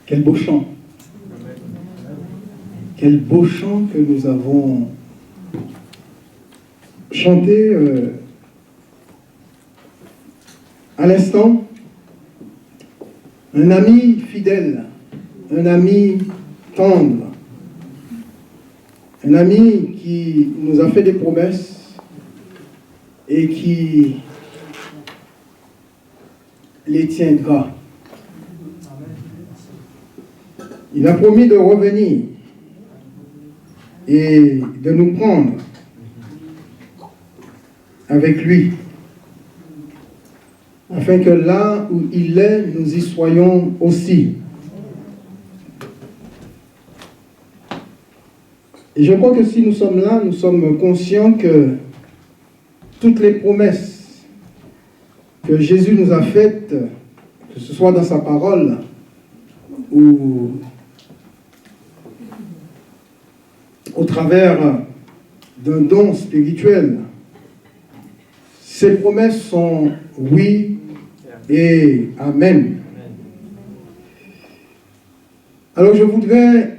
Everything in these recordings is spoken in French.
Quel beau chant. Quel beau chant que nous avons chanté à l'instant. Un ami fidèle, un ami tendre, un ami qui nous a fait des promesses et qui les tiendra. Il a promis de revenir et de nous prendre avec lui, afin que là où il est, nous y soyons aussi. Et je crois que si nous sommes là, nous sommes conscients que toutes les promesses que Jésus nous a faites, que ce soit dans sa parole ou au travers d'un don spirituel, ces promesses sont oui et amen. Alors je voudrais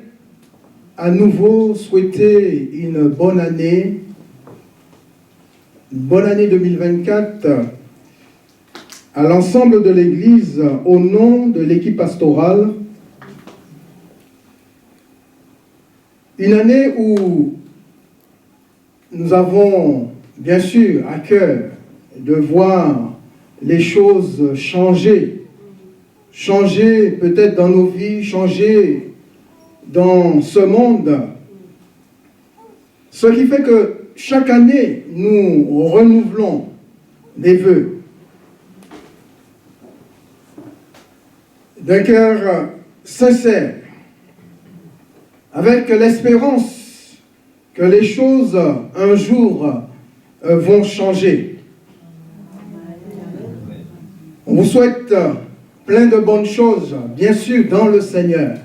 à nouveau souhaiter une bonne année 2024 à l'ensemble de l'Église au nom de l'équipe pastorale. Une année où nous avons bien sûr à cœur de voir les choses changer peut-être dans nos vies, changer dans ce monde. Ce qui fait que chaque année, nous renouvelons des vœux d'un cœur sincère, avec l'espérance que les choses un jour vont changer. On vous souhaite plein de bonnes choses, bien sûr, dans le Seigneur.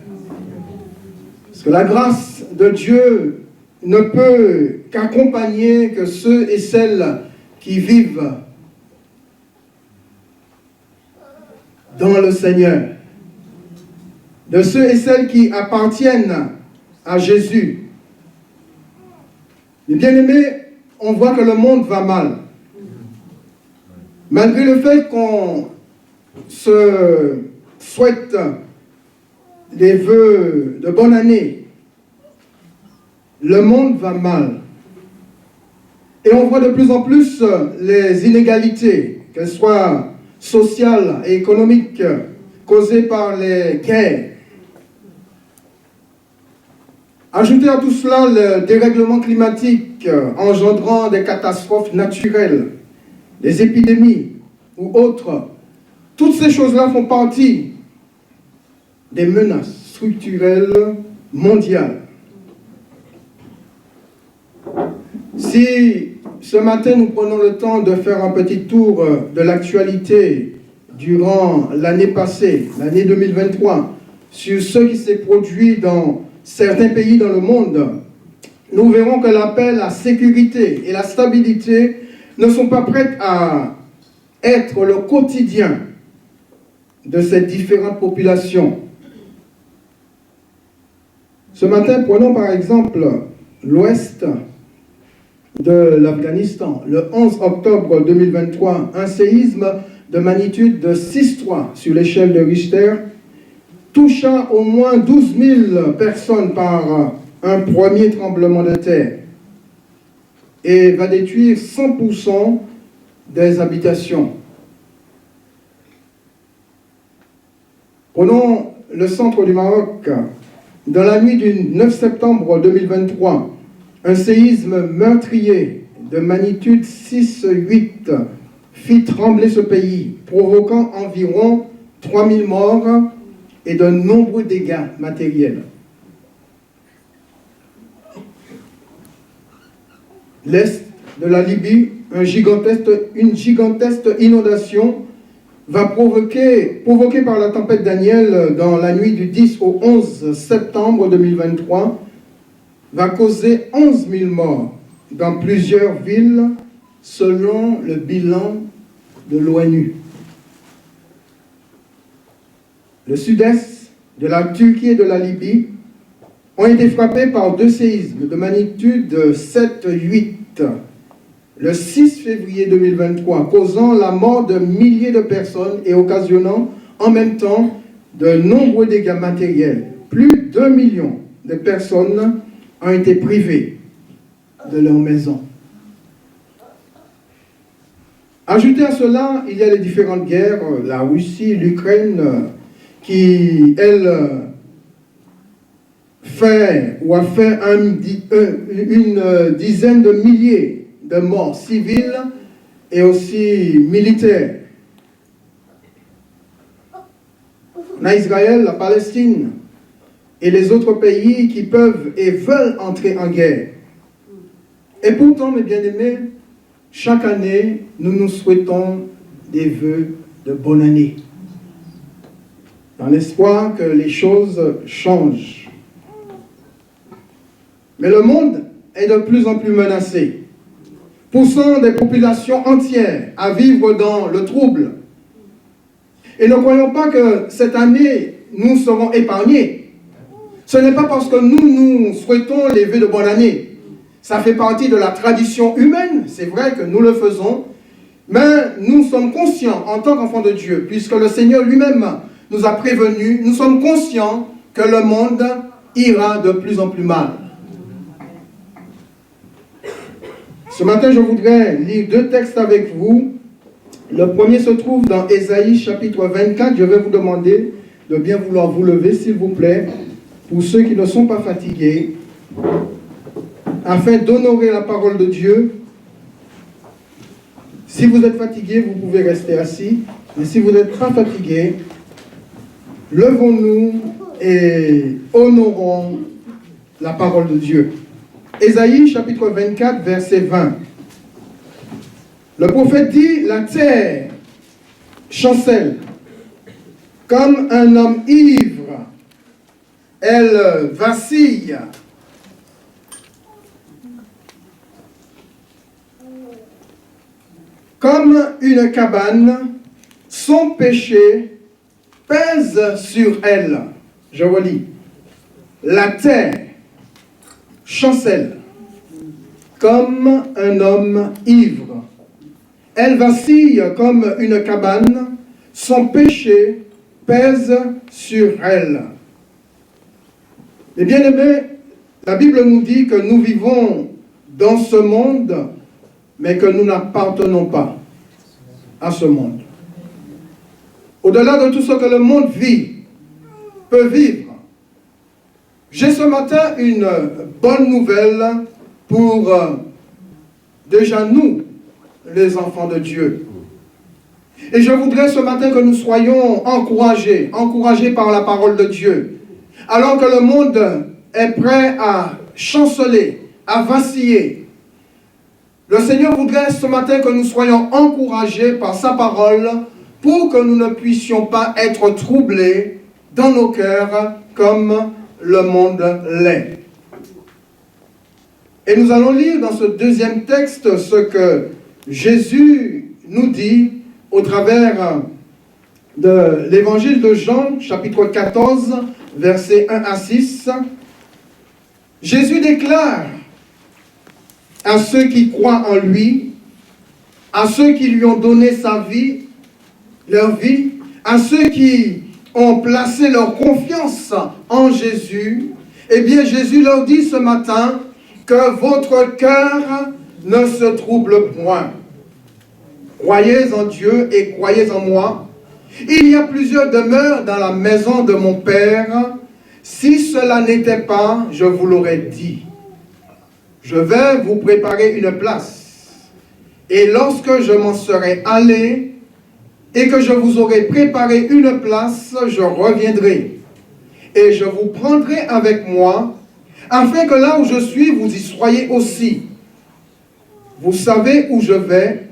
Parce que la grâce de Dieu ne peut qu'accompagner que ceux et celles qui vivent dans le Seigneur. De ceux et celles qui appartiennent à Jésus. Les bien-aimés, on voit que le monde va mal. Malgré le fait qu'on se souhaite des vœux de bonne année, le monde va mal. Et on voit de plus en plus les inégalités, qu'elles soient sociales et économiques, causées par les guerres. Ajoutez à tout cela le dérèglement climatique engendrant des catastrophes naturelles, des épidémies ou autres. Toutes ces choses-là font partie des menaces structurelles mondiales. Si ce matin nous prenons le temps de faire un petit tour de l'actualité durant l'année passée, l'année 2023, sur ce qui s'est produit dans certains pays dans le monde, nous verrons que la paix, la sécurité et la stabilité ne sont pas prêtes à être le quotidien de ces différentes populations. Ce matin, prenons par exemple l'ouest de l'Afghanistan. Le 11 octobre 2023, un séisme de magnitude de 6,3 sur l'échelle de Richter toucha au moins 12 000 personnes par un premier tremblement de terre et va détruire 100% des habitations. Prenons le centre du Maroc. Dans la nuit du 9 septembre 2023, un séisme meurtrier de magnitude 6,8 fit trembler ce pays, provoquant environ 3000 morts et de nombreux dégâts matériels. L'est de la Libye, une gigantesque inondation va provoquée par la tempête Daniel dans la nuit du 10 au 11 septembre 2023, va causer 11 000 morts dans plusieurs villes selon le bilan de l'ONU. Le sud-est de la Turquie et de la Libye ont été frappés par deux séismes de magnitude 7-8 le 6 février 2023, causant la mort de milliers de personnes et occasionnant en même temps de nombreux dégâts matériels. Plus d'1 million de personnes ont été privées de leur maison. Ajoutez à cela, il y a les différentes guerres, la Russie, l'Ukraine, qui, elle, a fait une dizaine de milliers de morts civiles et aussi militaires. On a Israël, la Palestine et les autres pays qui peuvent et veulent entrer en guerre. Et pourtant, mes bien-aimés, chaque année, nous nous souhaitons des vœux de bonne année, dans l'espoir que les choses changent. Mais le monde est de plus en plus menacé, poussant des populations entières à vivre dans le trouble. Et ne croyons pas que cette année, nous serons épargnés. Ce n'est pas parce que nous souhaitons les vœux de bonne année. Ça fait partie de la tradition humaine, c'est vrai que nous le faisons, mais nous sommes conscients en tant qu'enfants de Dieu, puisque le Seigneur lui-même nous a prévenus, nous sommes conscients que le monde ira de plus en plus mal. Ce matin, je voudrais lire deux textes avec vous. Le premier se trouve dans Ésaïe chapitre 24. Je vais vous demander de bien vouloir vous lever, s'il vous plaît, pour ceux qui ne sont pas fatigués, afin d'honorer la parole de Dieu. Si vous êtes fatigué, vous pouvez rester assis. Mais si vous n'êtes pas fatigué, levons-nous et honorons la parole de Dieu. Ésaïe chapitre 24, verset 20. Le prophète dit, la terre chancelle comme un homme ivre, elle vacille. Comme une cabane, son péché pèse sur elle. Je relis. La terre chancelle comme un homme ivre. Elle vacille comme une cabane, son péché pèse sur elle. Et bien aimés, la Bible nous dit que nous vivons dans ce monde, mais que nous n'appartenons pas à ce monde. Au-delà de tout ce que le monde peut vivre, j'ai ce matin une bonne nouvelle pour déjà nous, les enfants de Dieu. Et je voudrais ce matin que nous soyons encouragés par la parole de Dieu. Alors que le monde est prêt à chanceler, à vaciller, le Seigneur voudrait ce matin que nous soyons encouragés par sa parole pour que nous ne puissions pas être troublés dans nos cœurs comme le monde l'est. Et nous allons lire dans ce deuxième texte ce que Jésus nous dit au travers de l'évangile de Jean, chapitre 14, versets 1 à 6. Jésus déclare à ceux qui croient en lui, à ceux qui lui ont donné sa vie, leur vie, à ceux qui ont placé leur confiance en Jésus, eh bien Jésus leur dit ce matin que votre cœur ne se trouble point. Croyez en Dieu et croyez en moi. Il y a plusieurs demeures dans la maison de mon Père. Si cela n'était pas, je vous l'aurais dit. Je vais vous préparer une place. Et lorsque je m'en serai allé et que je vous aurai préparé une place, je reviendrai. Et je vous prendrai avec moi, afin que là où je suis, vous y soyez aussi. Vous savez où je vais,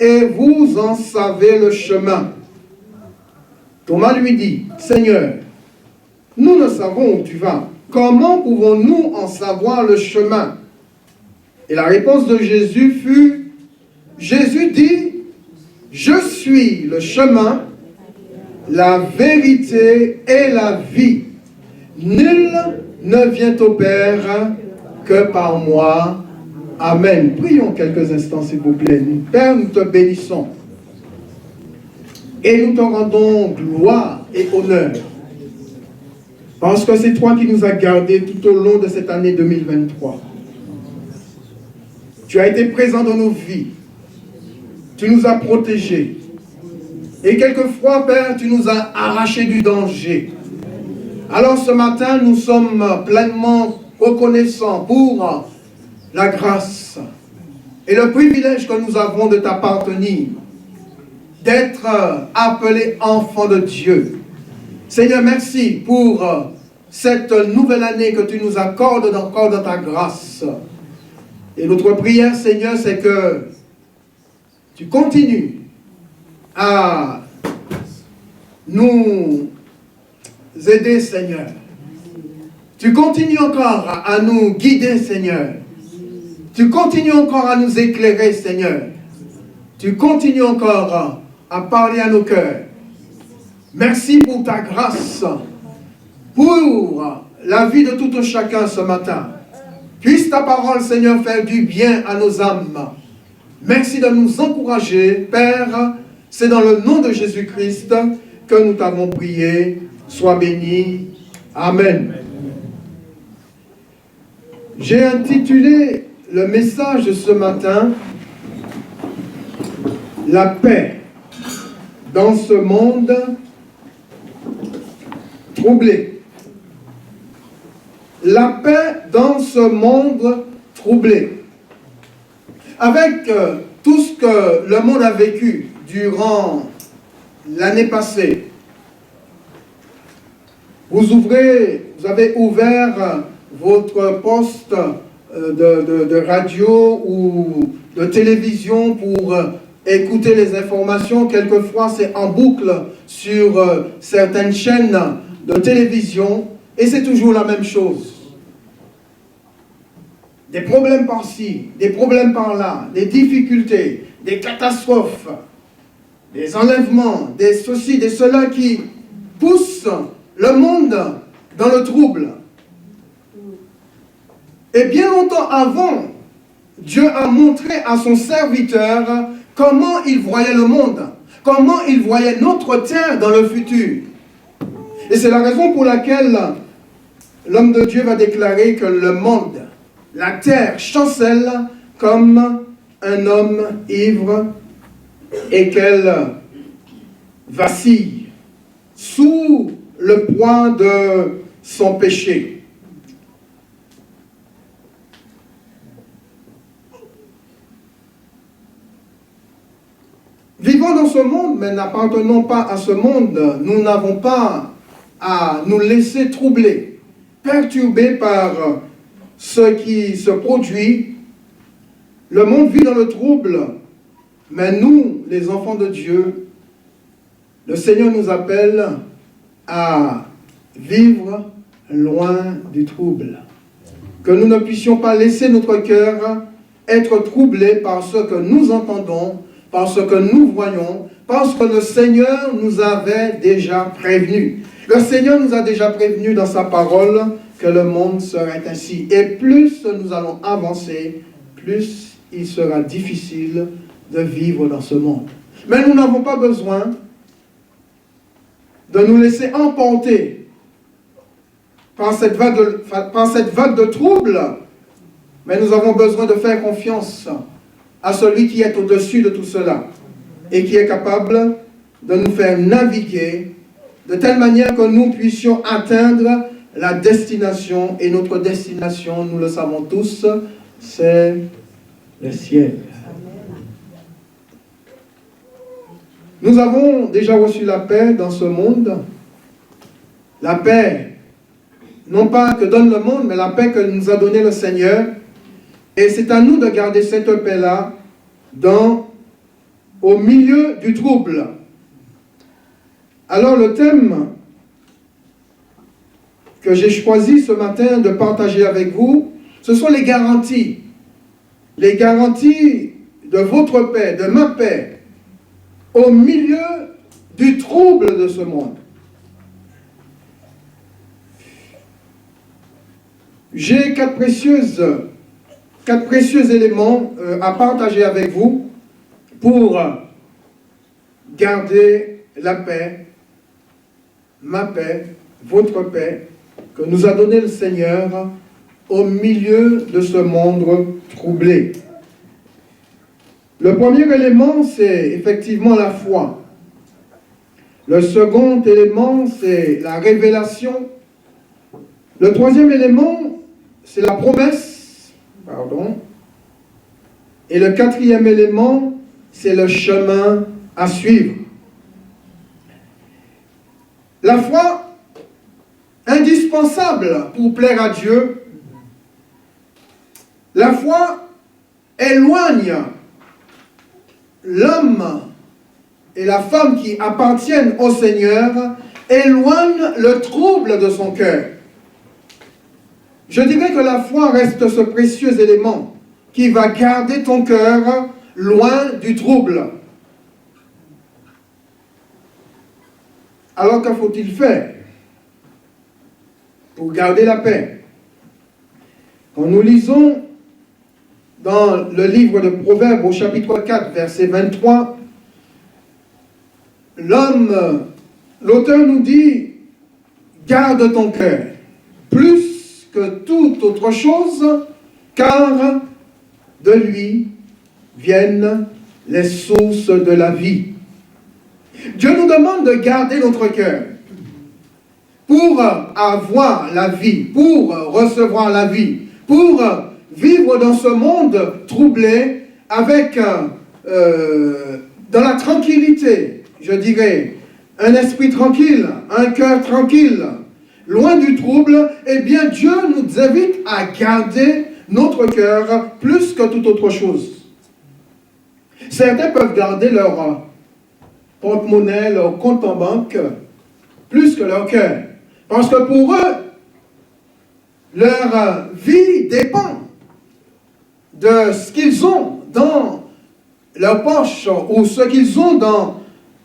et vous en savez le chemin. Thomas lui dit, Seigneur, nous ne savons où tu vas. Comment pouvons-nous en savoir le chemin? Et la réponse de Jésus fut, Jésus dit, je suis le chemin, la vérité et la vie. Nul ne vient au Père que par moi. Amen. Prions quelques instants, s'il vous plaît. Père, nous te bénissons. Et nous te rendons gloire et honneur. Parce que c'est toi qui nous as gardés tout au long de cette année 2023. Tu as été présent dans nos vies. Tu nous as protégés. Et quelquefois, Père, tu nous as arrachés du danger. Alors ce matin, nous sommes pleinement reconnaissants pour la grâce et le privilège que nous avons de t'appartenir, d'être appelés enfants de Dieu. Seigneur, merci pour cette nouvelle année que tu nous accordes encore dans ta grâce. Et notre prière, Seigneur, c'est que tu continues à nous aider, Seigneur. Tu continues encore à nous guider, Seigneur. Tu continues encore à nous éclairer, Seigneur. Tu continues encore à parler à nos cœurs. Merci pour ta grâce, pour la vie de tout un chacun ce matin. Puisse ta parole, Seigneur, faire du bien à nos âmes. Merci de nous encourager, Père. C'est dans le nom de Jésus-Christ que nous t'avons prié. Sois béni. Amen. J'ai intitulé le message de ce matin « La paix dans ce monde troublé ». La paix dans ce monde troublé. Avec tout ce que le monde a vécu durant l'année passée, vous avez ouvert votre poste de radio ou de télévision pour écouter les informations. Quelquefois, c'est en boucle sur certaines chaînes de télévision et c'est toujours la même chose. Des problèmes par-ci, des problèmes par-là, des difficultés, des catastrophes, des enlèvements, des ceci, des cela qui poussent le monde dans le trouble. Et bien longtemps avant, Dieu a montré à son serviteur comment il voyait le monde, comment il voyait notre terre dans le futur. Et c'est la raison pour laquelle l'homme de Dieu va déclarer que le monde, la terre chancelle comme un homme ivre et qu'elle vacille sous le poids de son péché. Vivons dans ce monde, mais n'appartenons pas à ce monde. Nous n'avons pas à nous laisser troubler, perturber par ce qui se produit. Le monde vit dans le trouble, mais nous, les enfants de Dieu, le Seigneur nous appelle à vivre loin du trouble. Que nous ne puissions pas laisser notre cœur être troublé par ce que nous entendons, par ce que nous voyons, parce que le Seigneur nous avait déjà prévenus. Le Seigneur nous a déjà prévenus dans sa parole que le monde serait ainsi. Et plus nous allons avancer, plus il sera difficile de vivre dans ce monde. Mais nous n'avons pas besoin de nous laisser emporter par cette vague de troubles, mais nous avons besoin de faire confiance à celui qui est au-dessus de tout cela et qui est capable de nous faire naviguer de telle manière que nous puissions atteindre la destination. Et notre destination, nous le savons tous, c'est le ciel. Nous avons déjà reçu la paix dans ce monde. La paix, non pas que donne le monde, mais la paix que nous a donnée le Seigneur. Et c'est à nous de garder cette paix-là au milieu du trouble. Alors le thème que j'ai choisi ce matin de partager avec vous, ce sont les garanties. Les garanties de votre paix, de ma paix, au milieu du trouble de ce monde. J'ai quatre précieux éléments à partager avec vous pour garder la paix, ma paix, votre paix, que nous a donné le Seigneur au milieu de ce monde troublé. Le premier élément, c'est effectivement la foi. Le second élément, c'est la révélation. Le troisième élément, c'est la promesse. Et le quatrième élément, c'est le chemin à suivre. La foi, indispensable pour plaire à Dieu. La foi éloigne l'homme et la femme qui appartiennent au Seigneur, éloigne le trouble de son cœur. Je dirais que la foi reste ce précieux élément qui va garder ton cœur loin du trouble. Alors que faut-il faire pour garder la paix? Quand nous lisons dans le livre de Proverbes au chapitre 4, verset 23, l'auteur nous dit, garde ton cœur, plus que toute autre chose, car de lui viennent les sources de la vie. Dieu nous demande de garder notre cœur pour avoir la vie, pour recevoir la vie, pour vivre dans ce monde troublé avec, dans la tranquillité, je dirais, un esprit tranquille, un cœur tranquille, loin du trouble. Eh bien, Dieu nous invite à garder notre cœur plus que toute autre chose. Certains peuvent garder leur porte-monnaie, leur compte en banque, plus que leur cœur. Parce que pour eux, leur vie dépend de ce qu'ils ont dans leur poche ou ce qu'ils ont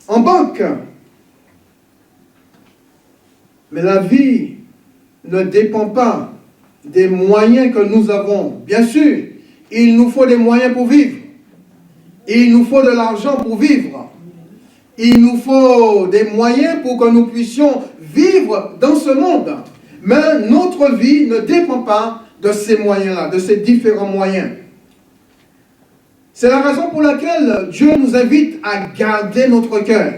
en banque. Mais la vie ne dépend pas des moyens que nous avons. Bien sûr, il nous faut des moyens pour vivre. Il nous faut de l'argent pour vivre. Il nous faut des moyens pour que nous puissions vivre dans ce monde. Mais notre vie ne dépend pas de ces moyens-là, de ces différents moyens. C'est la raison pour laquelle Dieu nous invite à garder notre cœur.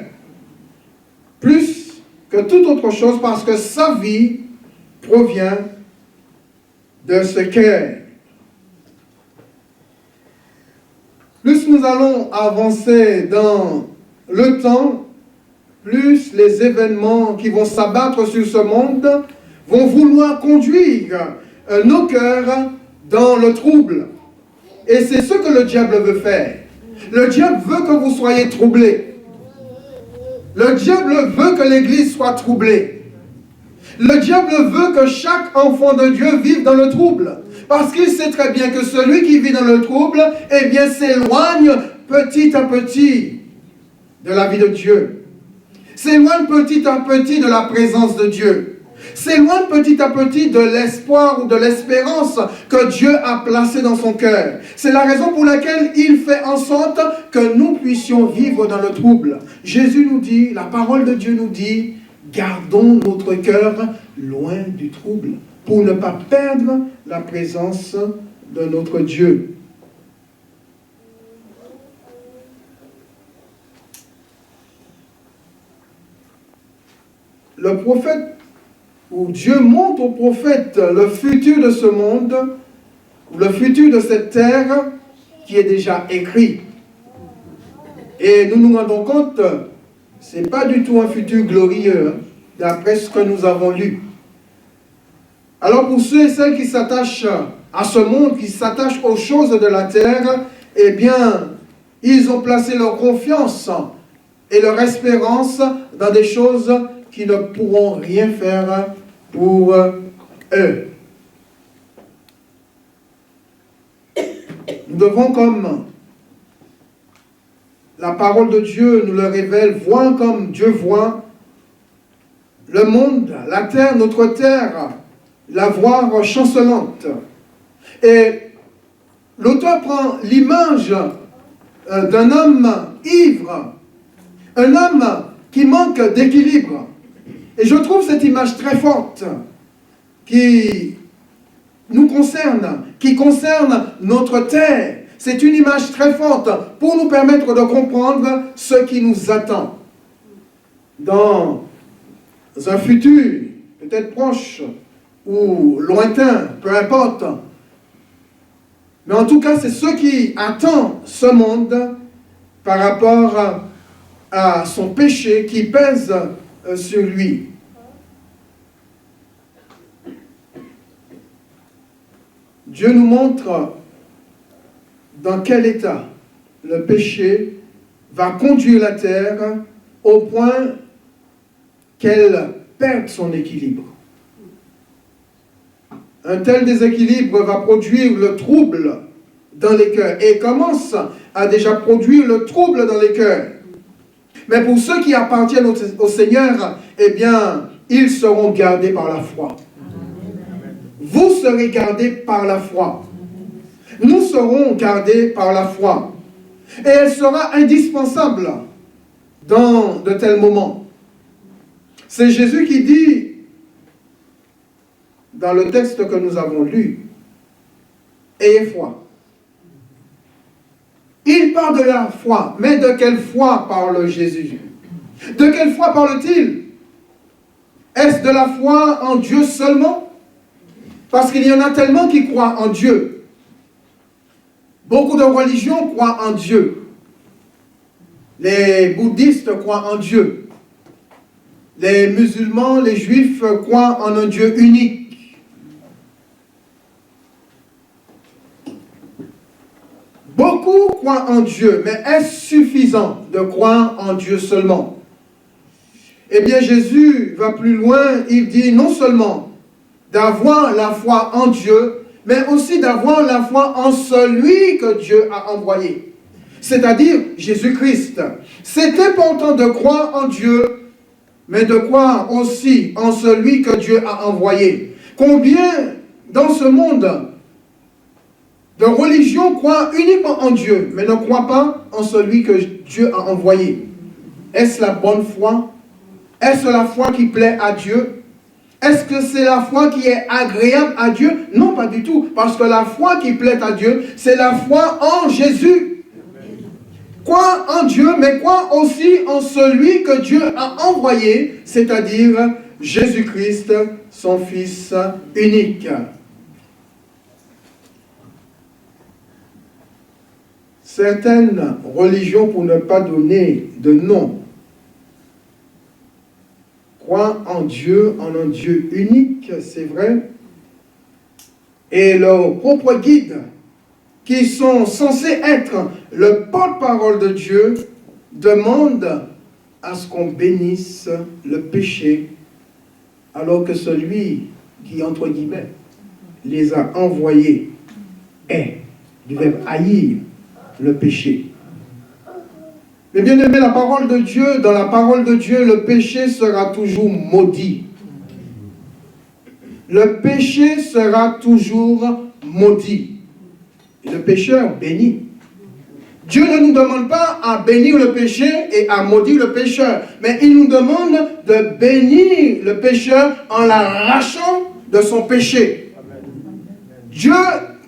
Plus que toute autre chose, parce que sa vie provient de ce cœur. Plus nous allons avancer dans le temps, plus les événements qui vont s'abattre sur ce monde vont vouloir conduire nos cœurs dans le trouble. Et c'est ce que le diable veut faire. Le diable veut que vous soyez troublés. Le diable veut que l'Église soit troublée. Le diable veut que chaque enfant de Dieu vive dans le trouble. Parce qu'il sait très bien que celui qui vit dans le trouble, eh bien, s'éloigne petit à petit de la vie de Dieu. S'éloigne petit à petit de la présence de Dieu. S'éloigne petit à petit de l'espoir ou de l'espérance que Dieu a placé dans son cœur. C'est la raison pour laquelle il fait en sorte que nous puissions vivre dans le trouble. Jésus nous dit, la parole de Dieu nous dit, gardons notre cœur loin du trouble pour ne pas perdre la présence de notre Dieu. Le prophète, où Dieu montre au prophète le futur de ce monde, ou le futur de cette terre qui est déjà écrit. Et nous nous rendons compte, ce n'est pas du tout un futur glorieux, d'après ce que nous avons lu. Alors pour ceux et celles qui s'attachent à ce monde, qui s'attachent aux choses de la terre, eh bien, ils ont placé leur confiance et leur espérance dans des choses qui ne pourront rien faire pour eux. Nous devons, comme la parole de Dieu nous le révèle, voient comme Dieu voit, le monde, la terre, notre terre, la voir chancelante. Et l'auteur prend l'image d'un homme ivre, un homme qui manque d'équilibre. Et je trouve cette image très forte qui nous concerne, qui concerne notre terre. C'est une image très forte pour nous permettre de comprendre ce qui nous attend dans un futur, peut-être proche ou lointain, peu importe. Mais en tout cas, c'est ce qui attend ce monde par rapport à son péché qui pèse sur lui. Dieu nous montre dans quel état le péché va conduire la terre au point qu'elle perde son équilibre. Un tel déséquilibre va produire le trouble dans les cœurs et commence à déjà produire le trouble dans les cœurs. Mais pour ceux qui appartiennent au Seigneur, eh bien, ils seront gardés par la foi. Vous serez gardés par la foi. Nous serons gardés par la foi. Et elle sera indispensable dans de tels moments. C'est Jésus qui dit, dans le texte que nous avons lu, « Ayez foi ». Il parle de la foi, mais de quelle foi parle Jésus? De quelle foi parle-t-il? Est-ce de la foi en Dieu seulement? Parce qu'il y en a tellement qui croient en Dieu. Beaucoup de religions croient en Dieu. Les bouddhistes croient en Dieu. Les musulmans, les juifs croient en un Dieu unique. Beaucoup croient en Dieu, mais est-ce suffisant de croire en Dieu seulement? Eh bien, Jésus va plus loin, il dit non seulement d'avoir la foi en Dieu, mais aussi d'avoir la foi en celui que Dieu a envoyé, c'est-à-dire Jésus-Christ. C'est important de croire en Dieu, mais de croire aussi en celui que Dieu a envoyé. Combien dans ce monde de religions croient uniquement en Dieu, mais ne croient pas en celui que Dieu a envoyé? Est-ce la bonne foi? Est-ce la foi qui plaît à Dieu? Est-ce que c'est la foi qui est agréable à Dieu? Non, pas du tout. Parce que la foi qui plaît à Dieu, c'est la foi en Jésus. Croire en Dieu, mais croire aussi en celui que Dieu a envoyé, c'est-à-dire Jésus-Christ, son Fils unique. Certaines religions, pour ne pas donner de nom, croient en Dieu, en un Dieu unique, c'est vrai, et leurs propres guides, qui sont censés être le porte-parole de Dieu, demandent à ce qu'on bénisse le péché, alors que celui qui, entre guillemets, les a envoyés est du verbe haïr le péché. Mais bien aimé, la parole de Dieu, dans la parole de Dieu, le péché sera toujours maudit. Le péché sera toujours maudit. Et le pécheur béni. Dieu ne nous demande pas à bénir le péché et à maudire le pécheur, mais il nous demande de bénir le pécheur en l'arrachant de son péché. Dieu,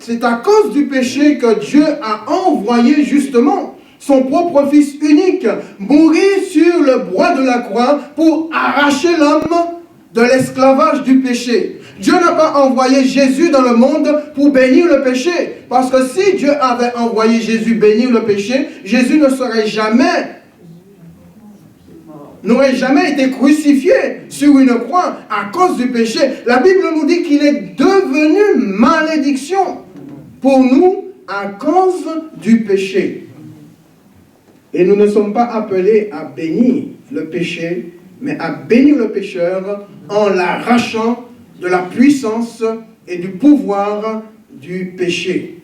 c'est à cause du péché que Dieu a envoyé justement son propre Fils unique mourir sur le bois de la croix pour arracher l'homme de l'esclavage du péché. Dieu n'a pas envoyé Jésus dans le monde pour bénir le péché. Parce que si Dieu avait envoyé Jésus bénir le péché, Jésus n'aurait jamais été crucifié sur une croix à cause du péché. La Bible nous dit qu'il est devenu malédiction pour nous à cause du péché. Et nous ne sommes pas appelés à bénir le péché, mais à bénir le pécheur en l'arrachant de la puissance et du pouvoir du péché.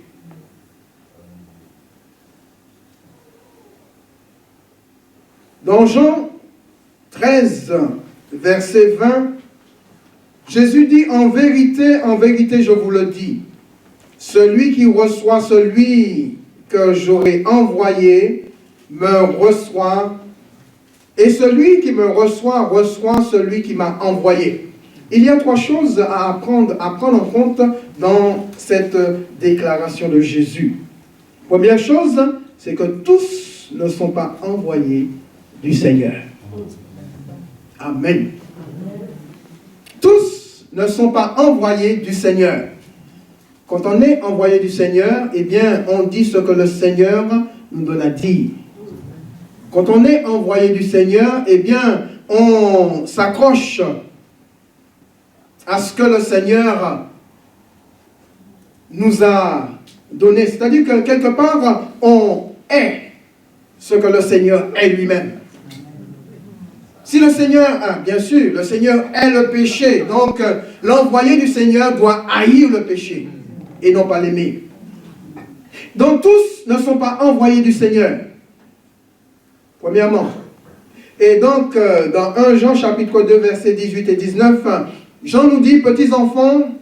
Dans Jean 13, verset 20, Jésus dit, en vérité, je vous le dis, celui qui reçoit celui que j'aurai envoyé me reçoit, et celui qui me reçoit, reçoit celui qui m'a envoyé. Il y a trois choses à prendre en compte dans cette déclaration de Jésus. Première chose, c'est que tous ne sont pas envoyés du Seigneur. Amen. Tous ne sont pas envoyés du Seigneur. Quand on est envoyé du Seigneur, eh bien, on dit ce que le Seigneur nous donne à dire. Quand on est envoyé du Seigneur, eh bien, on s'accroche à ce que le Seigneur nous a donné. C'est-à-dire que quelque part, on est ce que le Seigneur est lui-même. Si le Seigneur, bien sûr, le Seigneur est le péché, donc l'envoyé du Seigneur doit haïr le péché et non pas l'aimer. Donc tous ne sont pas envoyés du Seigneur. Premièrement. Et donc, dans 1 Jean chapitre 2, versets 18 et 19, Jean nous dit, petits enfants,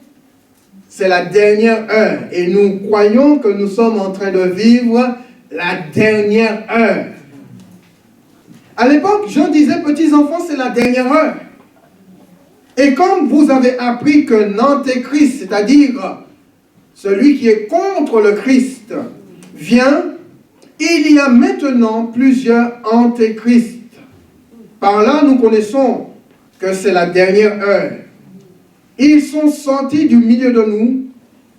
c'est la dernière heure. Et nous croyons que nous sommes en train de vivre la dernière heure. À l'époque, Jean disait, petits enfants, c'est la dernière heure. Et comme vous avez appris que l'antéchrist, c'est-à-dire celui qui est contre le Christ, vient, il y a maintenant plusieurs antéchrists. Par là, nous connaissons que c'est la dernière heure. Ils sont sortis du milieu de nous,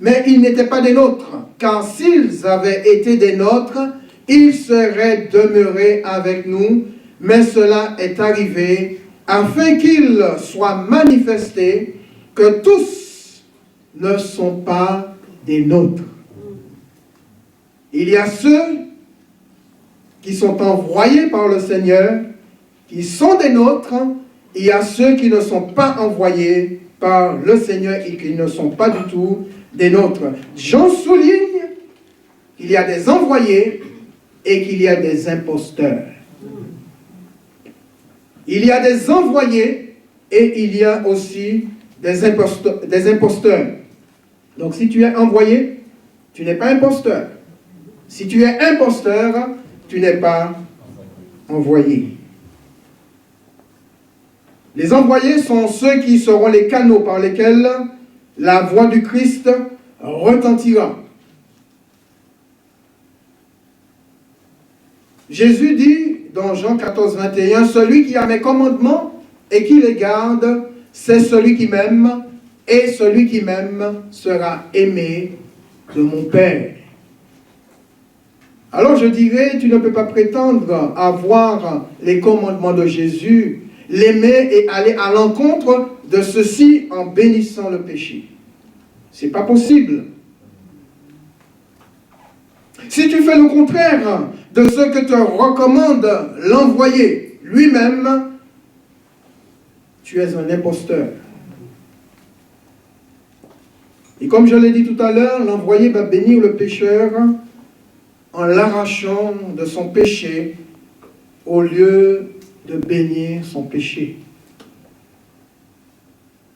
mais ils n'étaient pas des nôtres, car s'ils avaient été des nôtres, ils seraient demeurés avec nous, mais cela est arrivé afin qu'il soit manifesté que tous ne sont pas des nôtres. Il y a ceux qui sont envoyés par le Seigneur, qui sont des nôtres, il y a ceux qui ne sont pas envoyés par le Seigneur et qui ne sont pas du tout des nôtres. Jean souligne qu'il y a des envoyés et qu'il y a des imposteurs. Il y a des envoyés et il y a aussi des imposteurs. Donc si tu es envoyé, tu n'es pas imposteur. Si tu es imposteur, tu n'es pas envoyé. Les envoyés sont ceux qui seront les canaux par lesquels la voix du Christ retentira. Jésus dit dans Jean 14, 21, « Celui qui a mes commandements et qui les garde, c'est celui qui m'aime, et celui qui m'aime sera aimé de mon Père. » Alors je dirais, tu ne peux pas prétendre avoir les commandements de Jésus, l'aimer et aller à l'encontre de ceci en bénissant le péché. Ce n'est pas possible. Si tu fais le contraire de ce que te recommande l'envoyé lui-même, tu es un imposteur. Et comme je l'ai dit tout à l'heure, l'envoyé va bénir le pécheur en l'arrachant de son péché au lieu de bénir son péché.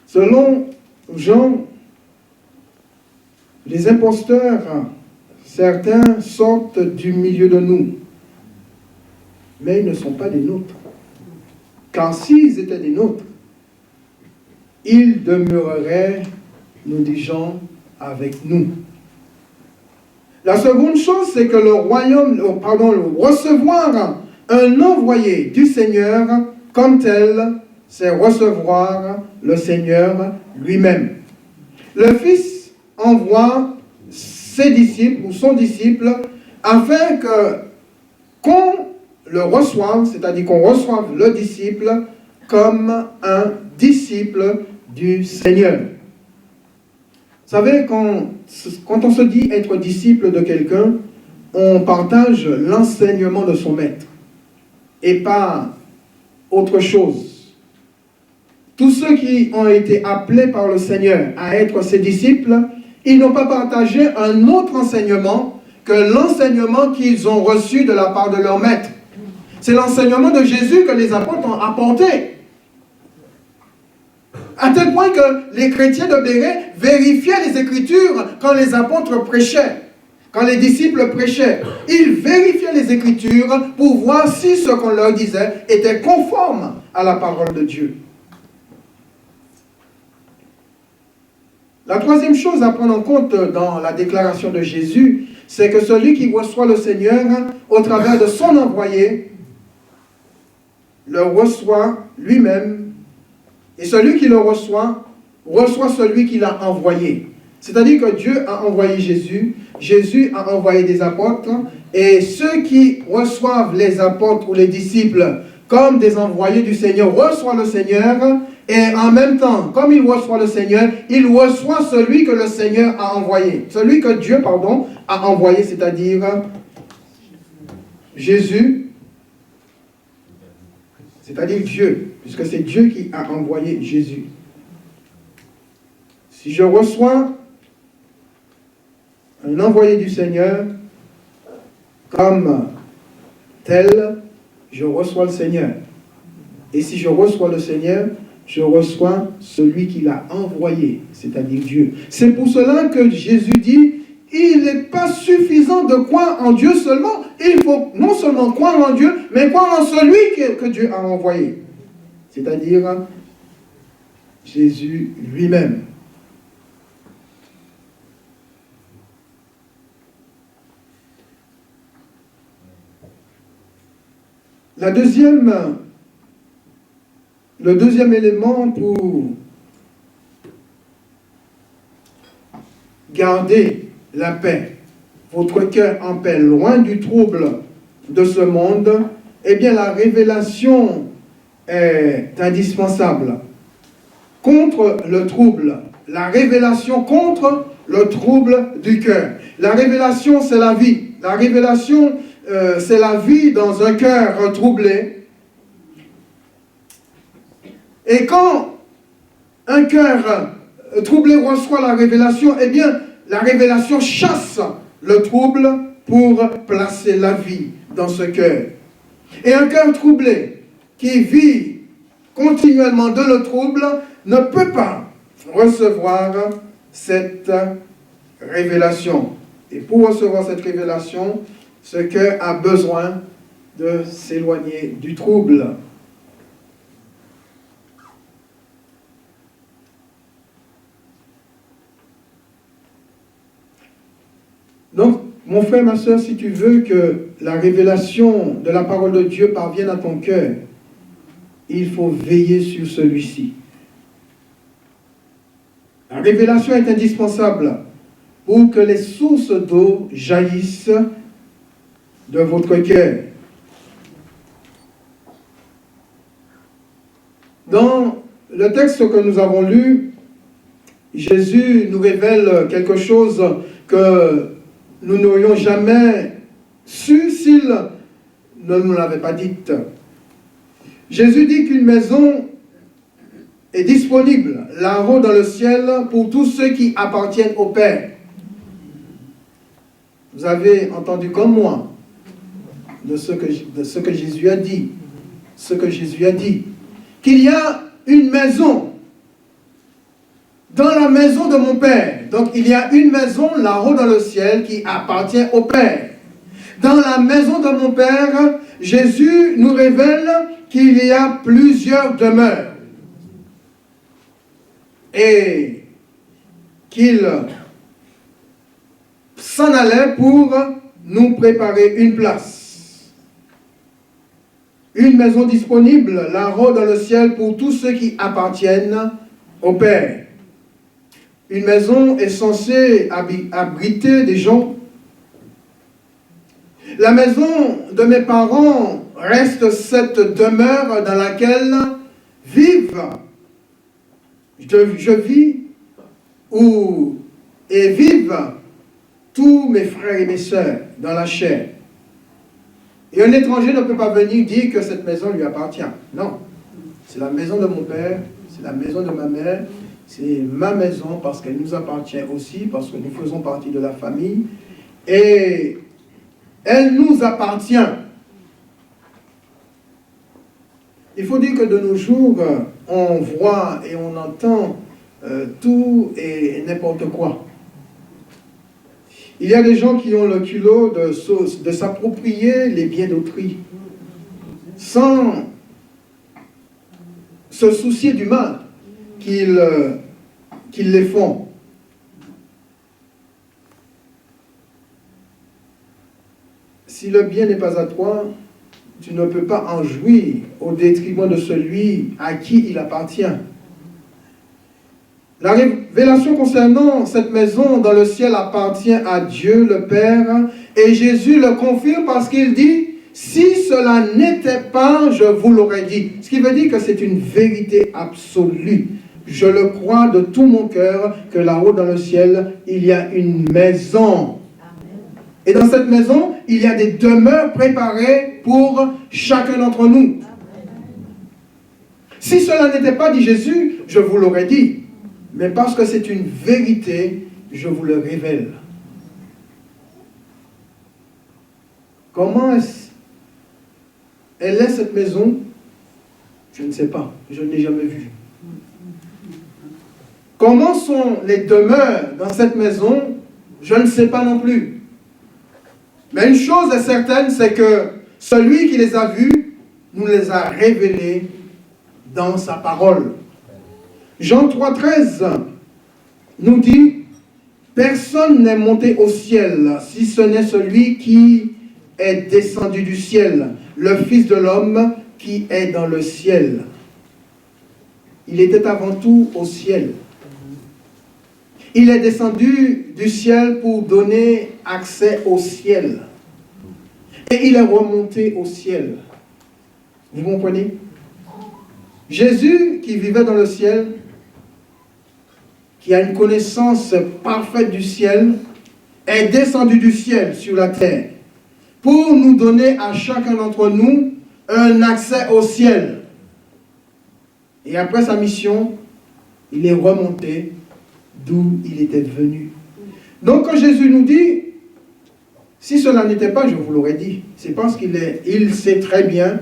Selon Jean, les imposteurs, certains sortent du milieu de nous, mais ils ne sont pas des nôtres. Car s'ils étaient des nôtres, ils demeureraient, nous dit Jean, avec nous. La seconde chose, c'est que le recevoir un envoyé du Seigneur comme tel, c'est recevoir le Seigneur lui-même. Le Fils envoie ses disciples ou son disciple afin qu'on le reçoive, c'est-à-dire qu'on reçoive le disciple comme un disciple du Seigneur. Vous savez, quand on se dit être disciple de quelqu'un, on partage l'enseignement de son maître et pas autre chose. Tous ceux qui ont été appelés par le Seigneur à être ses disciples, ils n'ont pas partagé un autre enseignement que l'enseignement qu'ils ont reçu de la part de leur maître. C'est l'enseignement de Jésus que les apôtres ont apporté. À tel point que les chrétiens de Béret vérifiaient les Écritures quand les apôtres prêchaient, quand les disciples prêchaient. Ils vérifiaient les Écritures pour voir si ce qu'on leur disait était conforme à la parole de Dieu. La troisième chose à prendre en compte dans la déclaration de Jésus, c'est que celui qui reçoit le Seigneur au travers de son envoyé, le reçoit lui-même, et celui qui le reçoit celui qui l'a envoyé. C'est-à-dire que Dieu a envoyé Jésus, Jésus a envoyé des apôtres, et ceux qui reçoivent les apôtres ou les disciples comme des envoyés du Seigneur reçoivent le Seigneur, et en même temps, comme il reçoit le Seigneur, il reçoit celui que le Seigneur a envoyé. Celui que Dieu, a envoyé, c'est-à-dire Jésus, c'est-à-dire Dieu, puisque c'est Dieu qui a envoyé Jésus. Si je reçois un envoyé du Seigneur comme tel, je reçois le Seigneur. Et si je reçois le Seigneur, je reçois celui qui l'a envoyé, c'est-à-dire Dieu. C'est pour cela que Jésus dit, il n'est pas suffisant de croire en Dieu seulement. Il faut non seulement croire en Dieu, mais croire en celui que Dieu a envoyé. C'est-à-dire Jésus lui-même. Le deuxième élément pour garder la paix, votre cœur en paix, loin du trouble de ce monde, eh bien la révélation est indispensable. Contre le trouble, la révélation contre le trouble du cœur. La révélation, c'est la vie. La révélation, c'est la vie dans un cœur troublé. Et quand un cœur troublé reçoit la révélation, eh bien, la révélation chasse le trouble pour placer la vie dans ce cœur. Et un cœur troublé qui vit continuellement dans le trouble ne peut pas recevoir cette révélation. Et pour recevoir cette révélation, ce cœur a besoin de s'éloigner du trouble. Donc, mon frère, ma soeur, si tu veux que la révélation de la parole de Dieu parvienne à ton cœur, il faut veiller sur celui-ci. La révélation est indispensable pour que les sources d'eau jaillissent de votre cœur. Dans le texte que nous avons lu, Jésus nous révèle quelque chose que nous n'aurions jamais su s'il ne nous l'avait pas dit. Jésus dit qu'une maison est disponible là-haut dans le ciel pour tous ceux qui appartiennent au Père. Vous avez entendu comme moi de ce que Jésus a dit. Ce que Jésus a dit. Qu'il y a une maison dans la maison de mon Père. Donc il y a une maison là-haut dans le ciel qui appartient au Père. Dans la maison de mon Père, Jésus nous révèle qu'il y a plusieurs demeures. Et qu'il s'en allait pour nous préparer une place. Une maison disponible là-haut dans le ciel pour tous ceux qui appartiennent au Père. Une maison est censée abriter des gens. La maison de mes parents reste cette demeure dans laquelle je vis et vivent tous mes frères et mes sœurs dans la chair. Et un étranger ne peut pas venir dire que cette maison lui appartient. Non. C'est la maison de mon père, c'est la maison de ma mère, c'est ma maison parce qu'elle nous appartient aussi, parce que nous faisons partie de la famille. Et elle nous appartient. Il faut dire que de nos jours, on voit et on entend tout et n'importe quoi. Il y a des gens qui ont le culot de s'approprier les biens d'autrui sans se soucier du mal qu'ils les font. Si le bien n'est pas à toi, tu ne peux pas en jouir au détriment de celui à qui il appartient. La révélation concernant cette maison dans le ciel appartient à Dieu le Père, et Jésus le confirme parce qu'il dit, si cela n'était pas, je vous l'aurais dit. Ce qui veut dire que c'est une vérité absolue. Je le crois de tout mon cœur que là-haut dans le ciel, il y a une maison. Et dans cette maison, il y a des demeures préparées pour chacun d'entre nous. Si cela n'était pas, dit Jésus, je vous l'aurais dit. Mais parce que c'est une vérité, je vous le révèle. Comment elle est cette maison? Je ne sais pas, je ne l'ai jamais vue. Comment sont les demeures dans cette maison? Je ne sais pas non plus. Mais une chose est certaine, c'est que celui qui les a vus nous les a révélés dans sa parole. Jean 3,13 nous dit, personne n'est monté au ciel, si ce n'est celui qui est descendu du ciel, le Fils de l'homme qui est dans le ciel. Il était avant tout au ciel. Il est descendu du ciel pour donner accès au ciel. Et il est remonté au ciel. Vous comprenez? Jésus qui vivait dans le ciel, qui a une connaissance parfaite du ciel, est descendu du ciel sur la terre pour nous donner à chacun d'entre nous un accès au ciel. Et après sa mission, il est remonté d'où il était venu. Donc quand Jésus nous dit, si cela n'était pas, je vous l'aurais dit, c'est parce qu'il sait très bien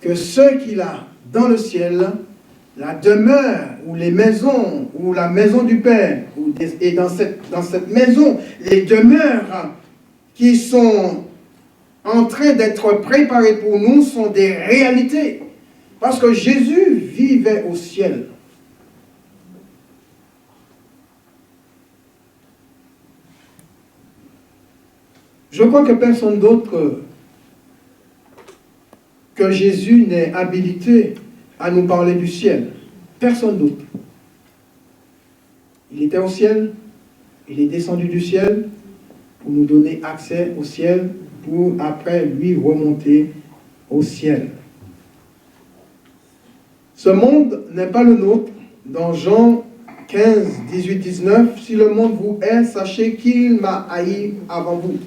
que ce qu'il a dans le ciel, la demeure ou les maisons ou la maison du Père, et dans cette maison, les demeures qui sont en train d'être préparées pour nous sont des réalités. Parce que Jésus vivait au ciel. Je crois que personne d'autre que Jésus n'est habilité à nous parler du ciel. Personne d'autre. Il était au ciel, il est descendu du ciel pour nous donner accès au ciel, pour après lui remonter au ciel. Ce monde n'est pas le nôtre. Dans Jean 15, 18, 19, si le monde vous hait, sachez qu'il m'a haï avant vous.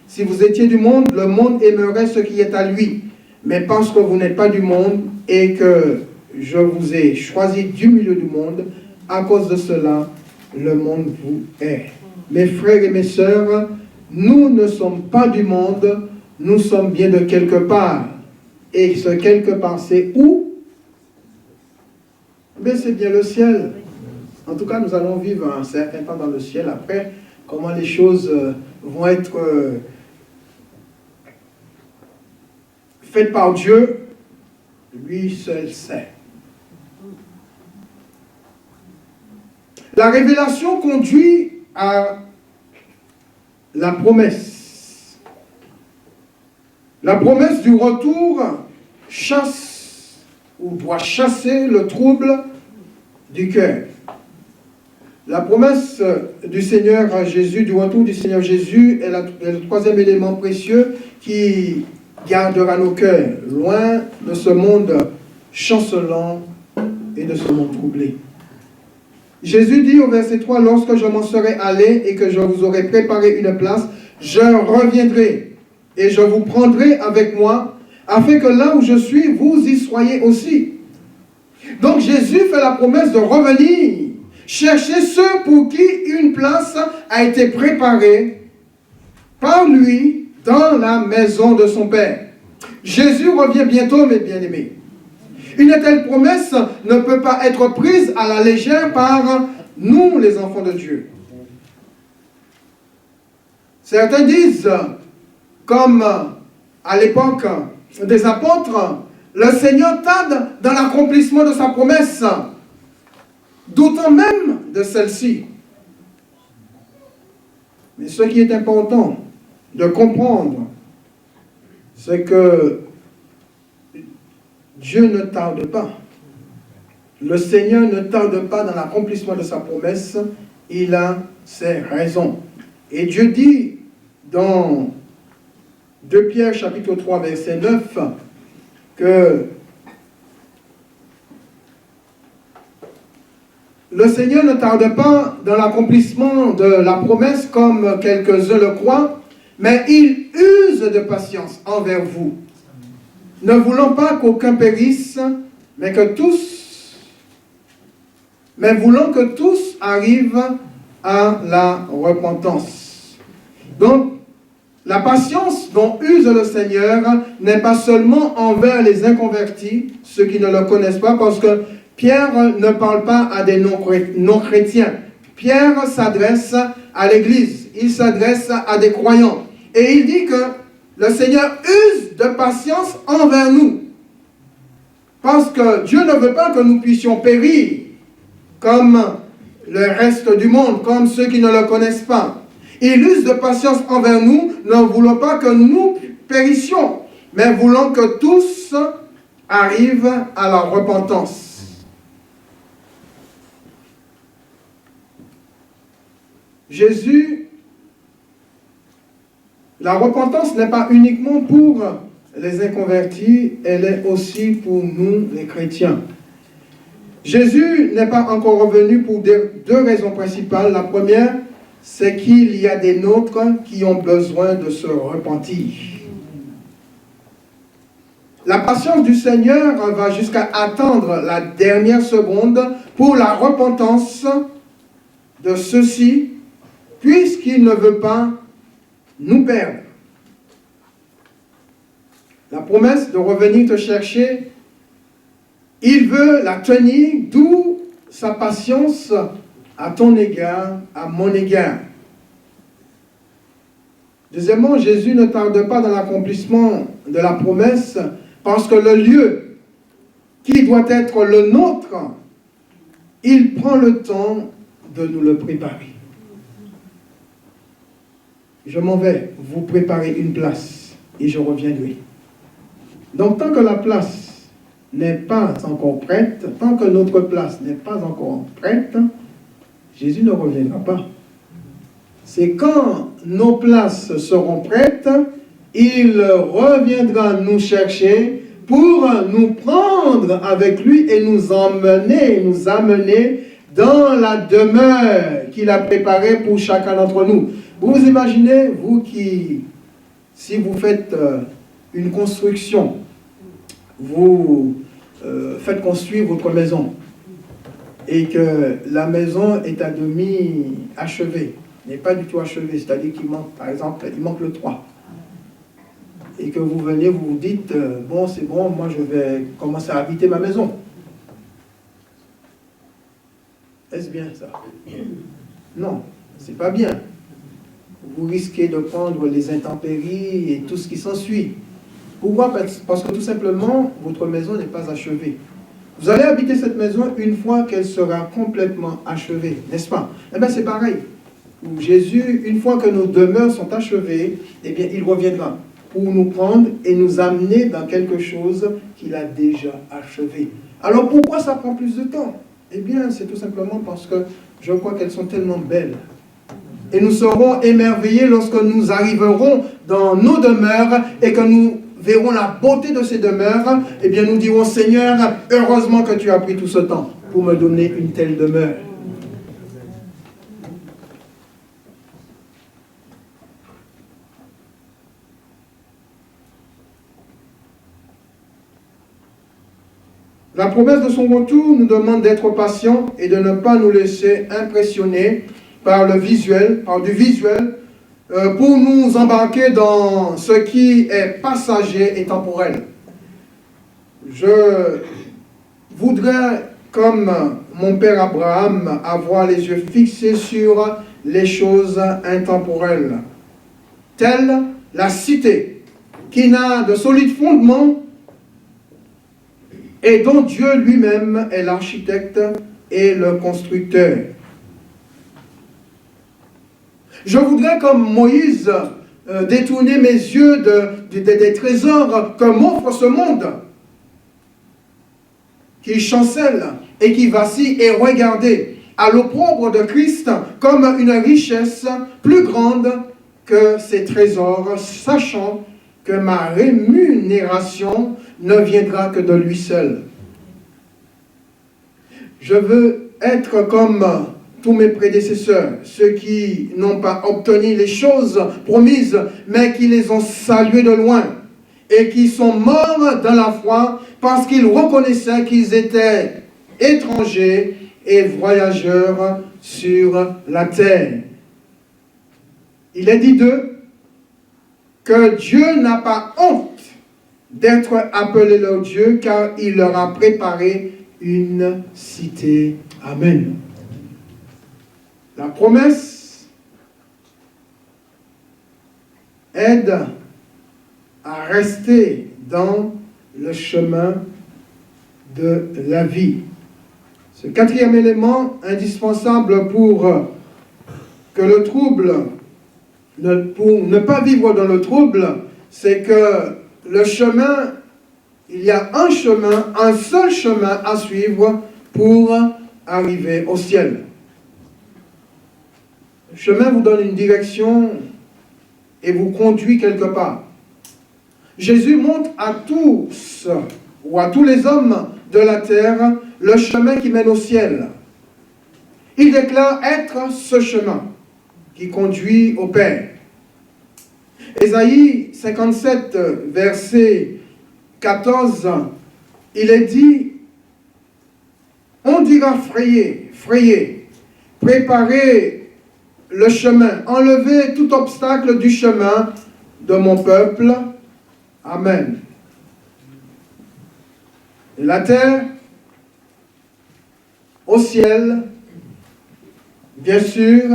Si vous étiez du monde, le monde aimerait ce qui est à lui. Mais parce que vous n'êtes pas du monde et que je vous ai choisi du milieu du monde, à cause de cela, le monde vous hait. Mes frères et mes sœurs, nous ne sommes pas du monde, nous sommes bien de quelque part. Et ce quelque part, c'est où? Mais c'est bien le ciel. En tout cas, nous allons vivre un certain temps dans le ciel. Après, comment les choses vont être faites par Dieu, lui seul sait. La révélation conduit à la promesse. La promesse du retour chasse ou doit chasser le trouble du cœur. La promesse du Seigneur Jésus, du retour du Seigneur Jésus est le troisième élément précieux qui gardera nos cœurs loin de ce monde chancelant et de ce monde troublé. Jésus dit au verset 3, « Lorsque je m'en serai allé et que je vous aurai préparé une place, je reviendrai et je vous prendrai avec moi, afin que là où je suis, vous y soyez aussi. » Donc Jésus fait la promesse de revenir, chercher ceux pour qui une place a été préparée par lui dans la maison de son Père. Jésus revient bientôt, mes bien-aimés. Une telle promesse ne peut pas être prise à la légère par nous, les enfants de Dieu. Certains disent, comme à l'époque des apôtres, le Seigneur tarde dans l'accomplissement de sa promesse, doutant même de celle-ci. Mais ce qui est important de comprendre, c'est que Dieu ne tarde pas. Le Seigneur ne tarde pas dans l'accomplissement de sa promesse. Il a ses raisons. Et Dieu dit dans 2 Pierre chapitre 3 verset 9 que le Seigneur ne tarde pas dans l'accomplissement de la promesse comme quelques-uns le croient, mais il use de patience envers vous, ne voulant pas qu'aucun périsse, mais voulant que tous arrivent à la repentance. Donc, la patience dont use le Seigneur n'est pas seulement envers les inconvertis, ceux qui ne le connaissent pas, parce que Pierre ne parle pas à des non-chrétiens. Pierre s'adresse à l'Église, il s'adresse à des croyants. Et il dit que le Seigneur use de patience envers nous. Parce que Dieu ne veut pas que nous puissions périr comme le reste du monde, comme ceux qui ne le connaissent pas. Il use de patience envers nous, ne voulant pas que nous périssions, mais voulant que tous arrivent à la repentance. Jésus, la repentance n'est pas uniquement pour les inconvertis, elle est aussi pour nous, les chrétiens. Jésus n'est pas encore revenu pour deux raisons principales. La première, c'est qu'il y a des nôtres qui ont besoin de se repentir. La patience du Seigneur va jusqu'à attendre la dernière seconde pour la repentance de ceux-ci, puisqu'il ne veut pas nous perdre. La promesse de revenir te chercher, il veut la tenir, d'où sa patience à ton égard, à mon égard. Deuxièmement, Jésus ne tarde pas dans l'accomplissement de la promesse parce que le lieu qui doit être le nôtre, il prend le temps de nous le préparer. Je m'en vais vous préparer une place et je reviendrai. Donc, tant que la place n'est pas encore prête, tant que notre place n'est pas encore prête, Jésus ne reviendra pas. C'est quand nos places seront prêtes, il reviendra nous chercher pour nous prendre avec lui et nous amener dans la demeure qu'il a préparée pour chacun d'entre nous. Vous vous imaginez, vous qui, si vous faites une construction, vous faites construire votre maison et que la maison est à demi achevée, n'est pas du tout achevée, c'est-à-dire qu'il manque, par exemple, il manque le toit. Et que vous venez, vous vous dites, bon, c'est bon, moi je vais commencer à habiter ma maison. Est-ce bien ça? Non, c'est pas bien. Vous risquez de prendre les intempéries et tout ce qui s'ensuit. Pourquoi? Parce que tout simplement, votre maison n'est pas achevée. Vous allez habiter cette maison une fois qu'elle sera complètement achevée, n'est-ce pas? Eh bien, c'est pareil. Jésus, une fois que nos demeures sont achevées, eh bien, il reviendra pour nous prendre et nous amener dans quelque chose qu'il a déjà achevé. Alors, pourquoi ça prend plus de temps? Eh bien, c'est tout simplement parce que je crois qu'elles sont tellement belles. Et nous serons émerveillés lorsque nous arriverons dans nos demeures et que nous verrons la beauté de ces demeures. Eh bien, nous dirons, Seigneur, heureusement que tu as pris tout ce temps pour me donner une telle demeure. La promesse de son retour nous demande d'être patients et de ne pas nous laisser impressionner par le visuel, par du visuel, pour nous embarquer dans ce qui est passager et temporel. Je voudrais, comme mon père Abraham, avoir les yeux fixés sur les choses intemporelles, telle la cité, qui n'a de solides fondements et dont Dieu lui-même est l'architecte et le constructeur. Je voudrais, comme Moïse, détourner mes yeux des trésors que m'offre ce monde, qui chancelle et qui vacille, et regarder à l'opprobre de Christ comme une richesse plus grande que ces trésors, sachant que ma rémunération ne viendra que de lui seul. Je veux être comme tous mes prédécesseurs, ceux qui n'ont pas obtenu les choses promises, mais qui les ont saluées de loin, et qui sont morts dans la foi parce qu'ils reconnaissaient qu'ils étaient étrangers et voyageurs sur la terre. Il est dit d'eux que Dieu n'a pas honte d'être appelé leur Dieu, car il leur a préparé une cité. Amen. La promesse aide à rester dans le chemin de la vie. Ce quatrième élément indispensable pour que le trouble, pour ne pas vivre dans le trouble, c'est que le chemin, il y a un chemin, un seul chemin à suivre pour arriver au ciel. Le chemin vous donne une direction et vous conduit quelque part. Jésus montre à tous, ou à tous les hommes de la terre, le chemin qui mène au ciel. Il déclare être ce chemin qui conduit au Père. Ésaïe 57, verset 14, il est dit, on dira frayez, frayez, préparez le chemin, enlevez tout obstacle du chemin de mon peuple. Amen. De la terre au ciel, bien sûr,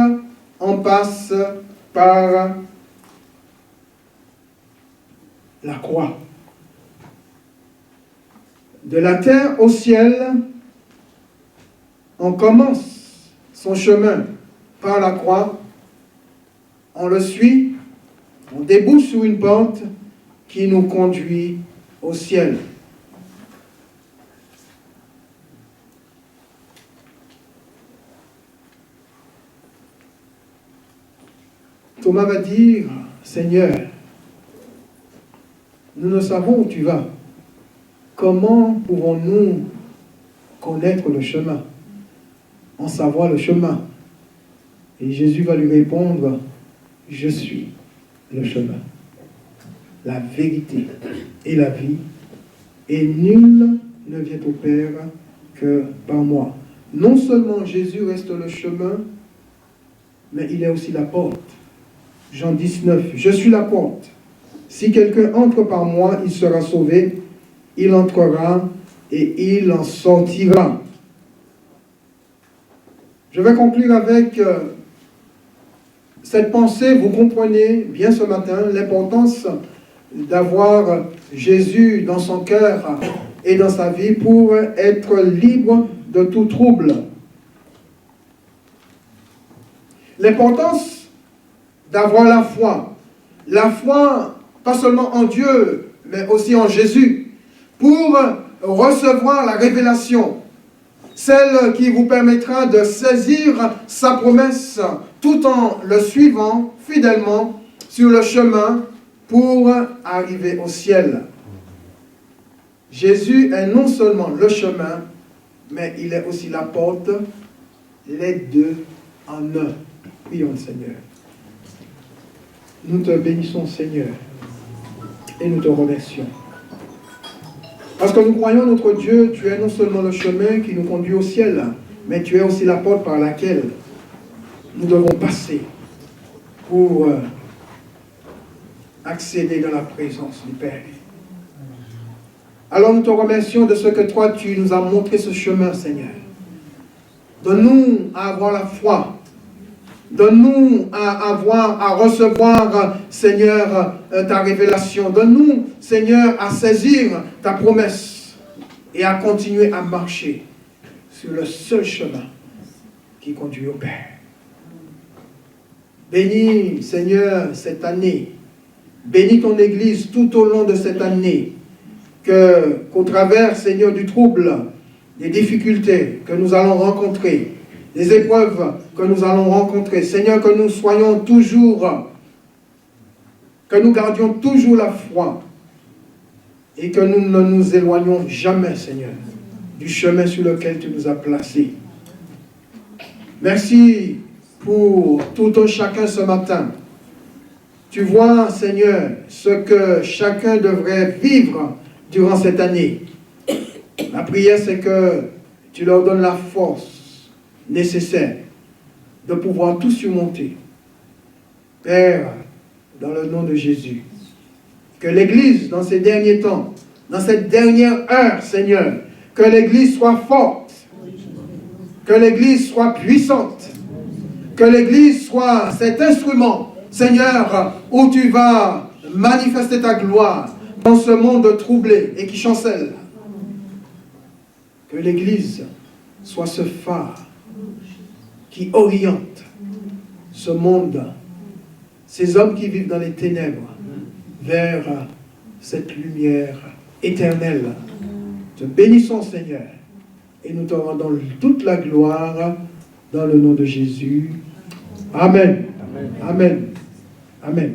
on passe par la croix. De la terre au ciel, on commence son chemin par la croix, on le suit, on débouche sur une pente qui nous conduit au ciel. Thomas va dire, Seigneur, nous ne savons où tu vas. Comment pouvons-nous connaître le chemin, en savoir le chemin? Et Jésus va lui répondre, je suis le chemin, la vérité et la vie, et nul ne vient au Père que par moi. Non seulement Jésus reste le chemin, mais il est aussi la porte. Jean 19, je suis la porte. Si quelqu'un entre par moi, il sera sauvé, il entrera et il en sortira. Je vais conclure avec cette pensée. Vous comprenez bien ce matin l'importance d'avoir Jésus dans son cœur et dans sa vie pour être libre de tout trouble. L'importance d'avoir la foi pas seulement en Dieu, mais aussi en Jésus, pour recevoir la révélation, celle qui vous permettra de saisir sa promesse tout en le suivant fidèlement sur le chemin pour arriver au ciel. Jésus est non seulement le chemin, mais il est aussi la porte, les deux en un. Prions le Seigneur. Nous te bénissons, Seigneur, et nous te remercions. Parce que nous croyons, notre Dieu, tu es non seulement le chemin qui nous conduit au ciel, mais tu es aussi la porte par laquelle nous devons passer pour accéder dans la présence du Père. Alors nous te remercions de ce que toi, tu nous as montré ce chemin, Seigneur. Donne-nous à avoir la foi. Donne-nous à recevoir, Seigneur, ta révélation. Donne-nous, Seigneur, à saisir ta promesse et à continuer à marcher sur le seul chemin qui conduit au Père. Bénis, Seigneur, cette année. Bénis ton Église tout au long de cette année. Qu'au travers, Seigneur, du trouble, des difficultés que nous allons rencontrer, des épreuves que nous allons rencontrer, Seigneur, que nous soyons toujours, que nous gardions toujours la foi et que nous ne nous éloignions jamais, Seigneur, du chemin sur lequel tu nous as placés. Merci pour tout un chacun ce matin. Tu vois, Seigneur, ce que chacun devrait vivre durant cette année. La prière, c'est que tu leur donnes la force nécessaire de pouvoir tout surmonter. Père, dans le nom de Jésus, que l'Église, dans ces derniers temps, dans cette dernière heure, Seigneur, que l'Église soit forte, que l'Église soit puissante, que l'Église soit cet instrument, Seigneur, où tu vas manifester ta gloire dans ce monde troublé et qui chancelle. Que l'Église soit ce phare qui oriente ce monde, ces hommes qui vivent dans les ténèbres, vers cette lumière éternelle. Te bénissons, Seigneur, et nous te rendons toute la gloire dans le nom de Jésus. Amen. Amen. Amen. Amen.